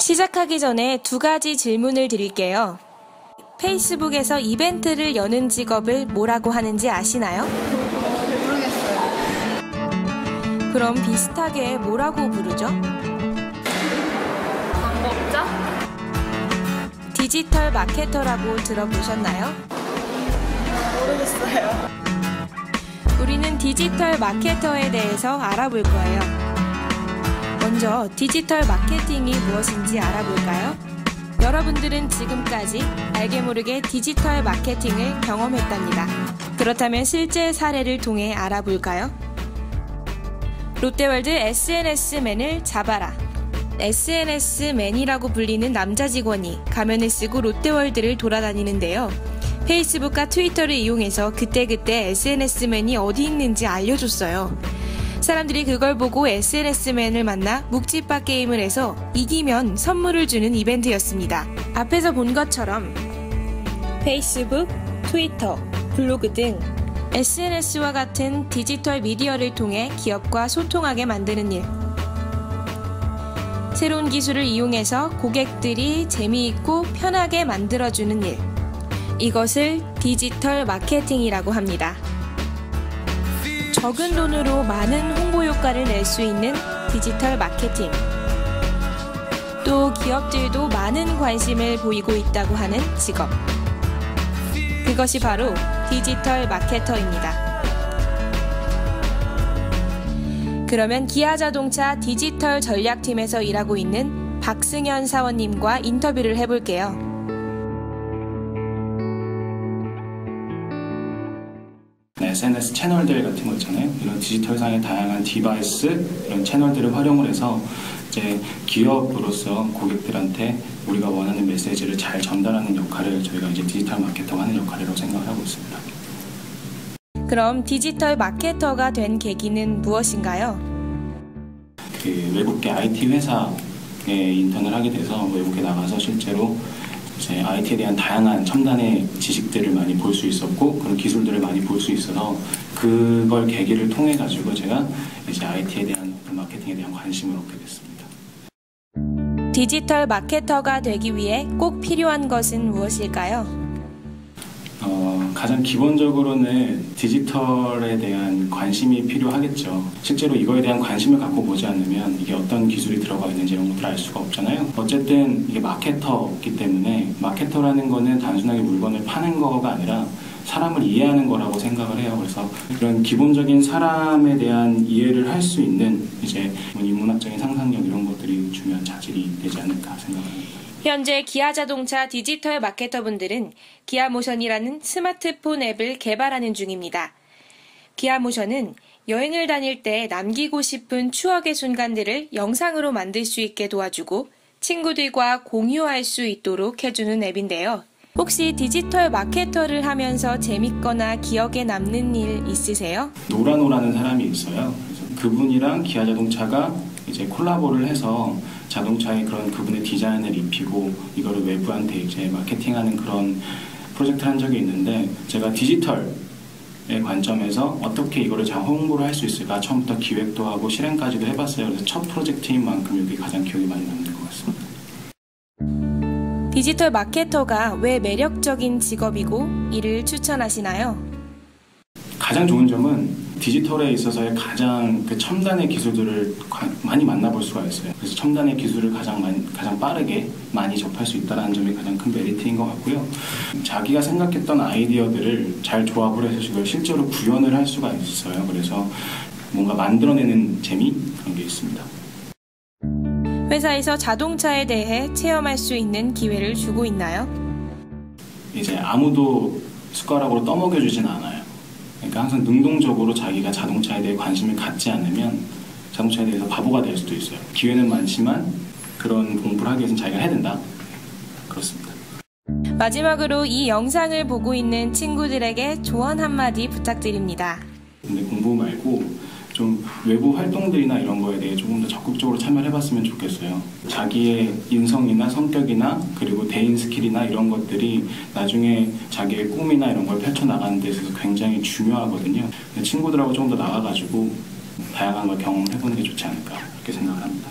시작하기 전에 두 가지 질문을 드릴게요. 페이스북에서 이벤트를 여는 직업을 뭐라고 하는지 아시나요? 모르겠어요. 그럼 비슷하게 뭐라고 부르죠? 광고자? 디지털 마케터라고 들어보셨나요? 모르겠어요. 우리는 디지털 마케터에 대해서 알아볼 거예요. 먼저 디지털 마케팅이 무엇인지 알아볼까요? 여러분들은 지금까지 알게 모르게 디지털 마케팅을 경험했답니다. 그렇다면 실제 사례를 통해 알아볼까요? 롯데월드 SNS맨을 잡아라. SNS맨이라고 불리는 남자 직원이 가면을 쓰고 롯데월드를 돌아다니는데요. 페이스북과 트위터를 이용해서 그때그때 SNS맨이 어디 있는지 알려줬어요. 사람들이 그걸 보고 SNS맨을 만나 묵찌빠 게임을 해서 이기면 선물을 주는 이벤트였습니다. 앞에서 본 것처럼 페이스북, 트위터, 블로그 등 SNS와 같은 디지털 미디어를 통해 기업과 소통하게 만드는 일. 새로운 기술을 이용해서 고객들이 재미있고 편하게 만들어주는 일. 이것을 디지털 마케팅이라고 합니다. 적은 돈으로 많은 홍보 효과를 낼 수 있는 디지털 마케팅. 또 기업들도 많은 관심을 보이고 있다고 하는 직업. 그것이 바로 디지털 마케터입니다. 그러면 기아자동차 디지털 전략팀에서 일하고 있는 박승현 사원님과 인터뷰를 해볼게요. SNS 채널들 같은 거 있잖아요. 이런 디지털상의 다양한 디바이스, 이런 채널들을 활용을 해서 이제 기업으로서 고객들한테 우리가 원하는 메시지를 잘 전달하는 역할을 저희가 이제 디지털 마케터가 하는 역할이라고 생각을 하고 있습니다. 그럼 디지털 마케터가 된 계기는 무엇인가요? 외국계 IT 회사에 인턴을 하게 돼서 외국에 나가서 실제로 이제 IT에 대한 다양한 첨단의 지식들을 많이 볼 수 있었고 그런 기술들을 많이 볼 수 있어서 그걸 계기를 통해 가지고 제가 이제 IT에 대한 마케팅에 대한 관심을 얻게 됐습니다. 디지털 마케터가 되기 위해 꼭 필요한 것은 무엇일까요? 가장 기본적으로는 디지털에 대한 관심이 필요하겠죠. 실제로 이거에 대한 관심을 갖고 보지 않으면 이게 어떤 기술이 들어가 있는지 이런 것들을 알 수가 없잖아요. 어쨌든 이게 마케터이기 때문에 마케터라는 거는 단순하게 물건을 파는 거가 아니라 사람을 이해하는 거라고 생각을 해요. 그래서 이런 기본적인 사람에 대한 이해를 할 수 있는 이제 인문학적인 상상력 이런 것들이 중요한 자질이 되지 않을까 생각합니다. 현재 기아자동차 디지털 마케터분들은 기아모션이라는 스마트폰 앱을 개발하는 중입니다. 기아모션은 여행을 다닐 때 남기고 싶은 추억의 순간들을 영상으로 만들 수 있게 도와주고 친구들과 공유할 수 있도록 해주는 앱인데요. 혹시 디지털 마케터를 하면서 재밌거나 기억에 남는 일 있으세요? 노라노라는 사람이 있어요. 그래서 그분이랑 기아자동차가 이제 콜라보를 해서 자동차에 그런 그분의 디자인을 입히고 이거를 외부한테 이제 마케팅하는 그런 프로젝트를 한 적이 있는데 제가 디지털의 관점에서 어떻게 이거를 잘 홍보를 할 수 있을까 처음부터 기획도 하고 실행까지도 해봤어요. 그래서 첫 프로젝트인 만큼 여기 가장 기억이 많이 남는 것 같습니다. 디지털 마케터가 왜 매력적인 직업이고 이를 추천하시나요? 가장 좋은 점은 디지털에 있어서의 가장 그 첨단의 기술들을 많이 만나볼 수가 있어요. 그래서 첨단의 기술을 가장 빠르게 많이 접할 수 있다는 점이 가장 큰 메리트인 것 같고요. 자기가 생각했던 아이디어들을 잘 조합을 해서 이걸 실제로 구현을 할 수가 있어요. 그래서 뭔가 만들어내는 재미 그런 게 있습니다. 회사에서 자동차에 대해 체험할 수 있는 기회를 주고 있나요? 이제 아무도 숟가락으로 떠먹여주진 않아요. 그러니까 항상 능동적으로 자기가 자동차에 대해 관심을 갖지 않으면 자동차에 대해서 바보가 될 수도 있어요. 기회는 많지만 그런 공부를 하기 위해서는 자기가 해야 된다. 그렇습니다. 마지막으로 이 영상을 보고 있는 친구들에게 조언 한마디 부탁드립니다. 근데 공부 말고 좀 외부 활동들이나 이런 거에 대해 조금 더 적극적으로 참여를 해봤으면 좋겠어요. 자기의 인성이나 성격이나 그리고 대인 스킬이나 이런 것들이 나중에 자기의 꿈이나 이런 걸 펼쳐나가는 데 있어서 굉장히 중요하거든요. 친구들하고 좀 더 나가가지고 다양한 걸 경험해보는 게 좋지 않을까 그렇게 생각을 합니다.